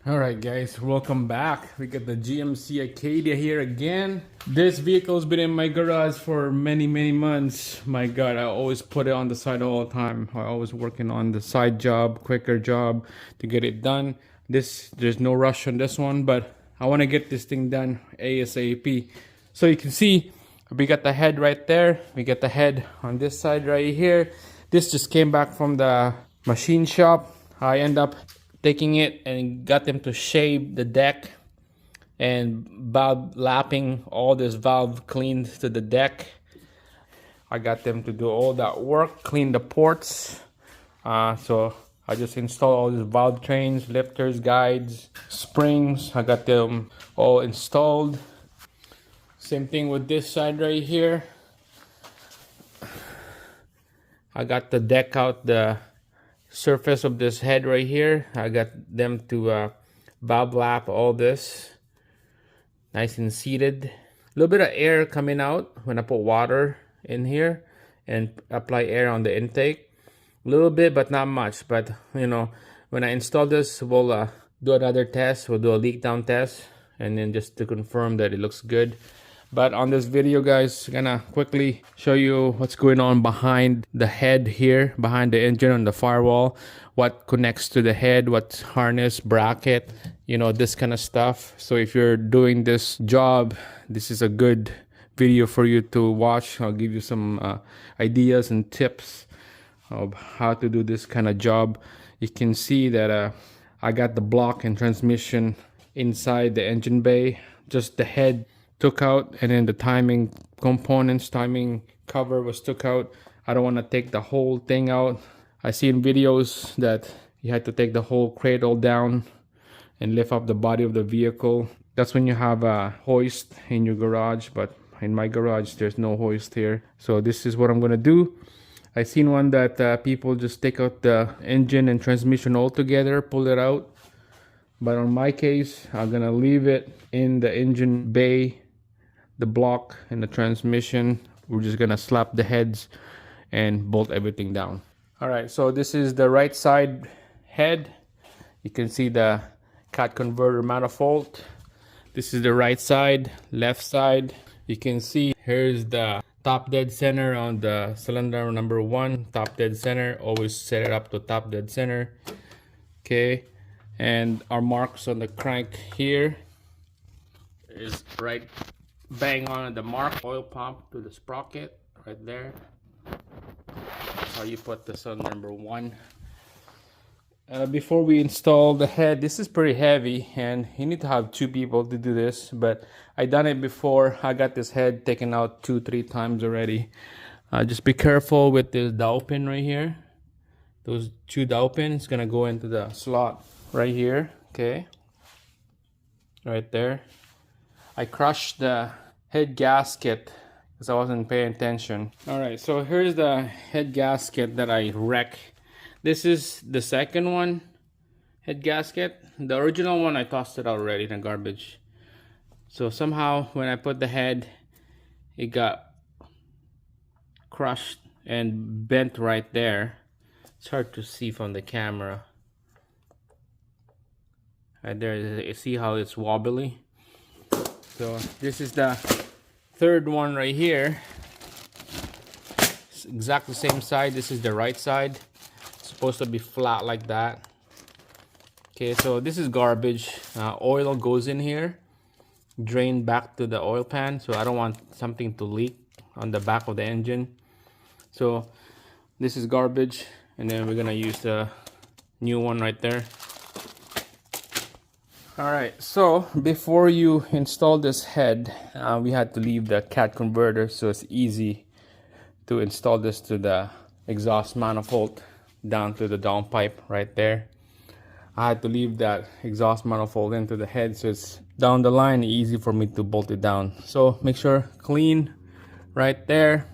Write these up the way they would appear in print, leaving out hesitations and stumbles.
All right, guys, welcome back. We got the GMC Acadia here again. This vehicle's been in my garage for many months. My God, I always put it on the side all the time. I always working on the side job, quicker job to get it done. There's no rush on this one, but I want to get this thing done ASAP. So you can see we got the head right there. We got the head on this side right here. This just came back from the machine shop. I end up taking it and got them to shave the deck and valve lapping all this valve cleaned to the deck. I got them to do all that work, clean the ports. So I just installed all these valve trains, lifters, guides, springs. I got them all installed. Same thing with this side right here. I got the deck out, the surface of this head right here. I got them to valve lap all this nice and seated. A little bit of air coming out when I put water in here and apply air on the intake. A little bit, but not much. But you know, when I install this, we'll do another test. We'll do a leak down test, and then just to confirm that it looks good. But on this video, guys, gonna quickly show you what's going on behind the head here, behind the engine on the firewall, what connects to the head, what's harness, bracket, you know, this kind of stuff. So if you're doing this job, this is a good video for you to watch. I'll give you some ideas and tips of how to do this kind of job. You can see that I got the block and transmission inside the engine bay, just the head took out, and then the timing components, timing cover was took out. I don't want to take the whole thing out. I see in videos that you had to take the whole cradle down and lift up the body of the vehicle. That's when you have a hoist in your garage, but in my garage there's no hoist here. So this is what I'm gonna do. I seen one that people just take out the engine and transmission altogether, pull it out. But on my case, I'm gonna leave it in the engine bay, the block and the transmission. We're just gonna slap the heads and bolt everything down. All right, so this is the right side head. You can see the cat converter manifold. This is the right side, left side. You can see here's the top dead center on the cylinder number 1, top dead center. Always set it up to top dead center. Okay, and our marks on the crank here is right bang on the mark. Oil pump to the sprocket right there. That's how you put this on number 1. Before we install the head, this is pretty heavy and you need to have 2 people to do this, but I done it before. I got this head taken out 2-3 times already. Just be careful with this dowel pin right here. Those 2 dowel pins gonna go into the slot right here. Okay, right there. I crushed the head gasket because I wasn't paying attention. All right, so here's the head gasket that I wrecked. This is the second one, head gasket. The original one, I tossed it out already in the garbage. So somehow when I put the head, it got crushed and bent right there. It's hard to see from the camera. Right there, you see how it's wobbly? So this is the third one right here. It's exactly the same side. This is the right side. It's supposed to be flat like that. Okay, so this is garbage. Oil goes in here, drain back to the oil pan. So I don't want something to leak on the back of the engine. So this is garbage, and then we're gonna use the new one right there. Alright, so before you install this head, we had to leave the cat converter, so it's easy to install this to the exhaust manifold down to the downpipe right there. I had to leave that exhaust manifold into the head, so it's down the line, easy for me to bolt it down. So make sure clean right there,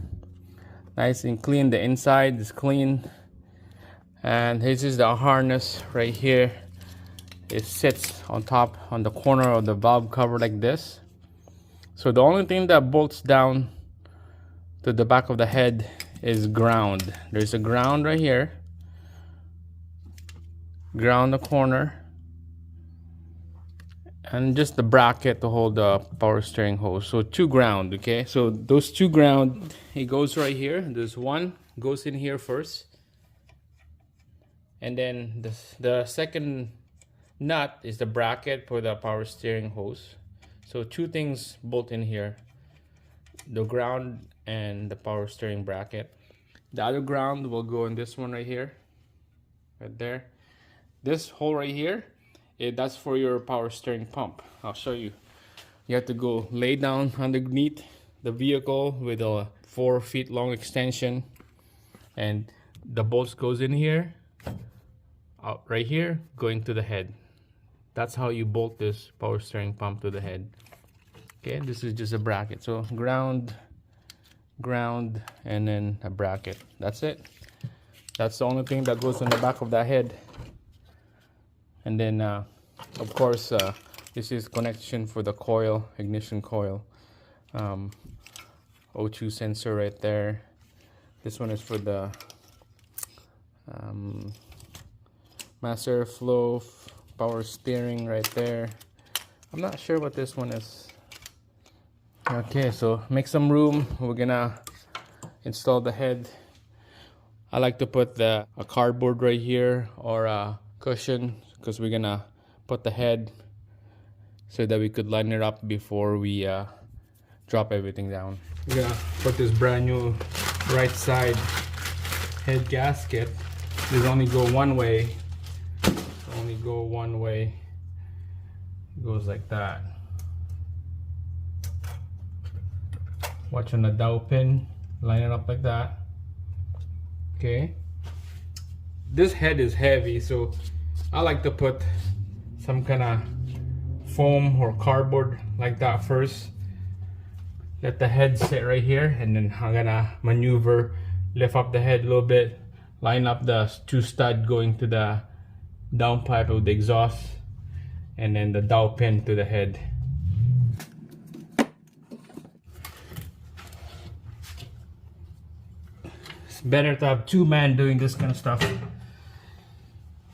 nice and clean. The inside is clean, and this is the harness right here. It sits on top on the corner of the valve cover like this. So the only thing that bolts down to the back of the head is ground. There's a ground right here, ground the corner, and just the bracket to hold the power steering hose. So 2 ground, okay? So those 2 ground, it goes right here. There's one goes in here first, and then the second nut is the bracket for the power steering hose. So 2 things bolt in here, the ground and the power steering bracket. The other ground will go in this one right here, right there. This hole right here, that's for your power steering pump. I'll show you. You have to go lay down underneath the vehicle with a 4 feet long extension, and the bolts goes in here, out right here, going to the head. That's how you bolt this power steering pump to the head. Okay, this is just a bracket. So ground, and then a bracket. That's it. That's the only thing that goes on the back of that head. And then of course this is connection for the coil, ignition coil, O2 sensor right there. This one is for the master flow, power steering right there. I'm not sure what this one is. Okay, so make some room. We're gonna install the head. I like to put a cardboard right here or a cushion, because we're gonna put the head so that we could line it up before we drop everything down. We're gonna put this brand new right side head gasket. There's only go one way. Only go one way. It goes like that. Watch on the dowel pin, line it up like that. Okay. This head is heavy, so I like to put some kind of foam or cardboard like that first. Let the head sit right here, and then I'm gonna maneuver, lift up the head a little bit, line up the 2 stud going to the downpipe of the exhaust, and then the dowel pin to the head. It's better to have 2 men doing this kind of stuff,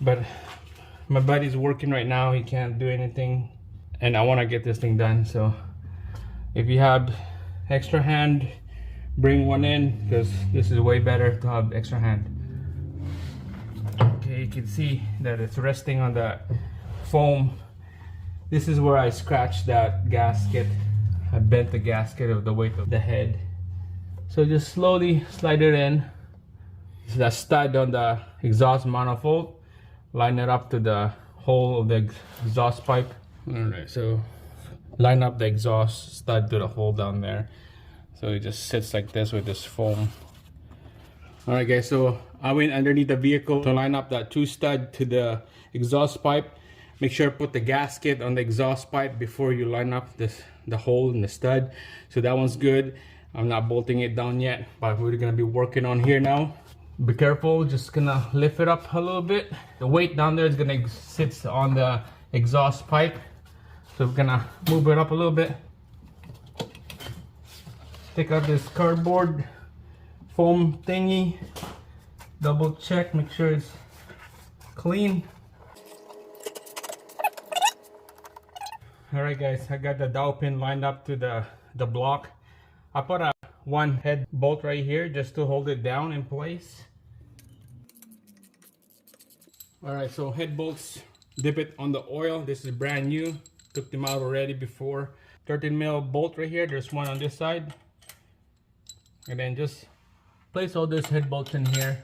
but my buddy's working right now. He can't do anything, and I want to get this thing done. So if you have extra hand, bring one in, because this is way better to have extra hand. Okay, you can see that it's resting on the foam. This is where I scratched that gasket. I bent the gasket of the weight of the head. So just slowly slide it in. The stud on the exhaust manifold, line it up to the hole of the exhaust pipe. Alright, so line up the exhaust stud to the hole down there. So it just sits like this with this foam. Alright guys, so I went underneath the vehicle to line up that 2 stud to the exhaust pipe. Make sure to put the gasket on the exhaust pipe before you line up the hole in the stud. So that one's good. I'm not bolting it down yet, but we're gonna be working on here now. Be careful, just gonna lift it up a little bit. The weight down there is gonna sit on the exhaust pipe. So we're gonna move it up a little bit. Take out this cardboard foam thingy. Double check, make sure it's clean. Alright guys, I got the dowel pin lined up to the block. I put a 1 head bolt right here just to hold it down in place. Alright, so head bolts, dip it on the oil. This is brand new, took them out already before. 13mm bolt right here, there's one on this side. And then just place all those head bolts in here.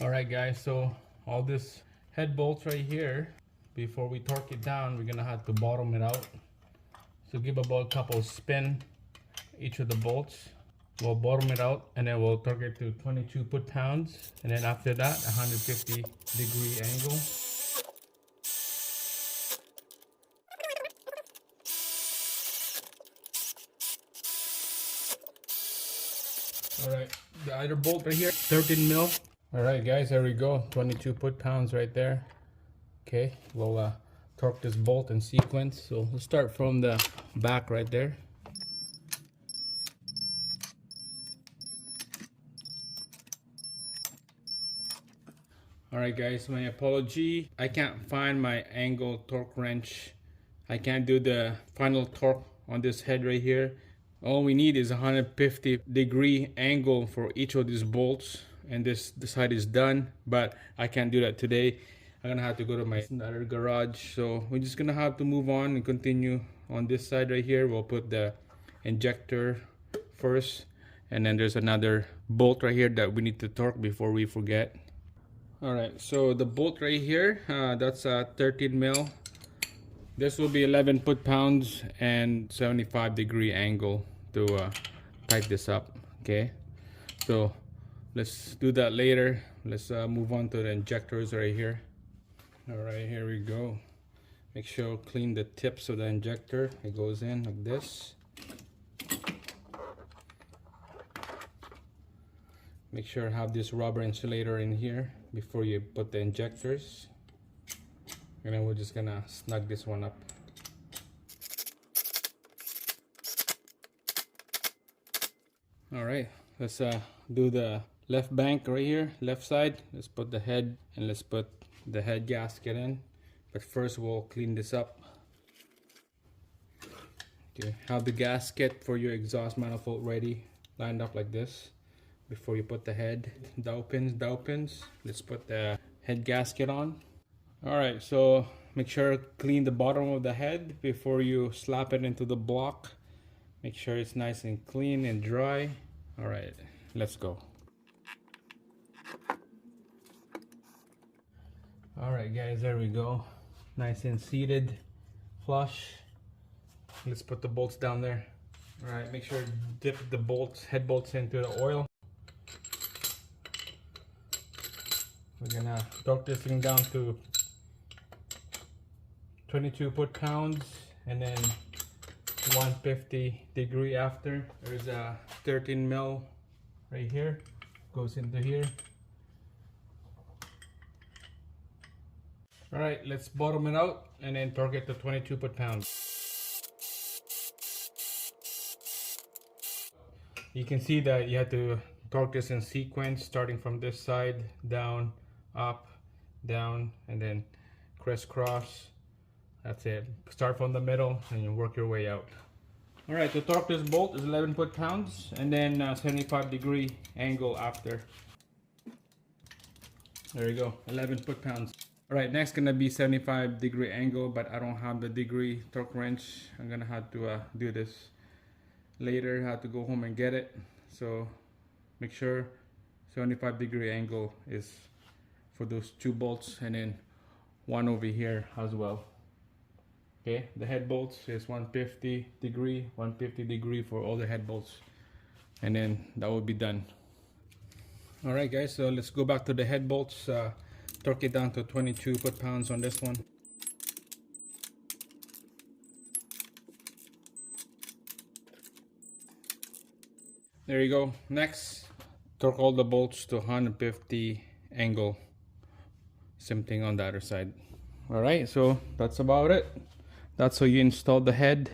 Alright guys, so all this head bolts right here, before we torque it down, we're gonna have to bottom it out. So give about a couple spin each of the bolts. We'll bottom it out, and then we'll torque it to 22 foot-pounds, and then after that 150-degree angle. Alright, the other bolt right here, 13mm. Alright guys, there we go, 22 foot-pounds right there. Okay, we'll torque this bolt in sequence. So we'll start from the back right there. Alright guys, my apology. I can't find my angle torque wrench. I can't do the final torque on this head right here. All we need is 150-degree angle for each of these bolts, and this side is done, but I can't do that today. I'm gonna have to go to my other garage, so we're just gonna have to move on and continue on this side right here. We'll put the injector first, and then there's another bolt right here that we need to torque before we forget. Alright, so the bolt right here, that's a 13 mil. This will be 11 foot-pounds and 75-degree angle to tighten this up. Okay, so let's do that later. Let's move on to the injectors right here. Alright, here we go. Make sure clean the tips of the injector. It goes in like this. Make sure to have this rubber insulator in here before you put the injectors. And then we're just gonna snug this one up. Alright, let's do the left bank right here, left side. Let's put the head and let's put the head gasket in. But first we'll clean this up. Okay, have the gasket for your exhaust manifold ready, lined up like this. Before you put the head, dowel pins. Let's put the head gasket on. Alright, so make sure to clean the bottom of the head before you slap it into the block. Make sure it's nice and clean and dry. Alright, let's go. Alright guys, there we go. Nice and seated, flush. Let's put the bolts down there. Alright, make sure to dip the bolts, head bolts into the oil. We're gonna torque this thing down to 22 foot-pounds and then 150-degree after. There's a 13 mil right here, goes into here. Alright, let's bottom it out and then torque it to 22 foot-pounds. You can see that you have to torque this in sequence, starting from this side, down, up, down, and then crisscross. That's it. Start from the middle and you work your way out. Alright, to torque this bolt is 11 foot-pounds and then 75-degree angle after. There you go, 11 foot-pounds. Alright, next gonna be 75-degree angle, but I don't have the degree torque wrench. I'm gonna have to do this later. I have to go home and get it. So make sure 75-degree angle is for those two bolts, and then one over here as well. Okay, the head bolts is 150-degree, 150-degree for all the head bolts, and then that will be done. All right guys, so let's go back to the head bolts. Torque it down to 22 foot-pounds on this one. There you go. Next, torque all the bolts to 150 angle. Same thing on the other side. Alright, so that's about it. That's how you install the head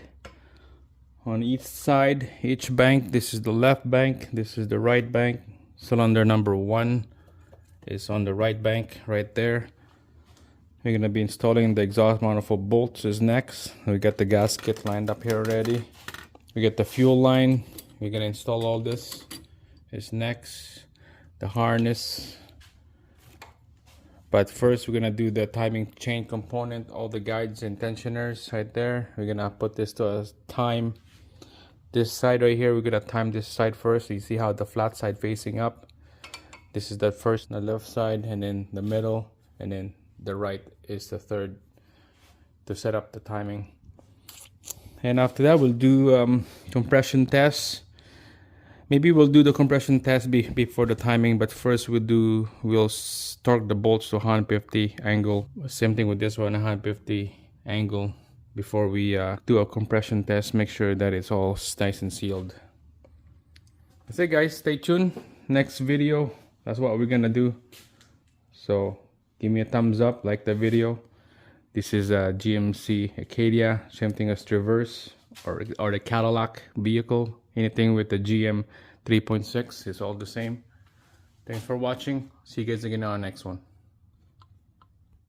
on each side, each bank. This is the left bank, this is the right bank. Cylinder number 1 is on the right bank right there. We're going to be installing the exhaust manifold bolts is next. We got the gasket lined up here already. We get the fuel line. We're going to install all this is next. The harness. But first we're gonna do the timing chain component, all the guides and tensioners right there. We're gonna put this to a time. This side right here, we're gonna time this side first. So you see how the flat side facing up. This is the first, the left side, and then the middle, and then the right is the third to set up the timing. And after that, we'll do compression tests. Maybe we'll do the compression test before the timing, but first we'll torque the bolts to 150 angle. Same thing with this one, 150 angle. Before we do a compression test, make sure that it's all nice and sealed. That's it guys, stay tuned. Next video, that's what we're gonna do. So give me a thumbs up, like the video. This is a GMC Acadia, same thing as Traverse or the Cadillac vehicle. Anything with the GM 3.6 is all the same. Thanks for watching. See you guys again on the next one.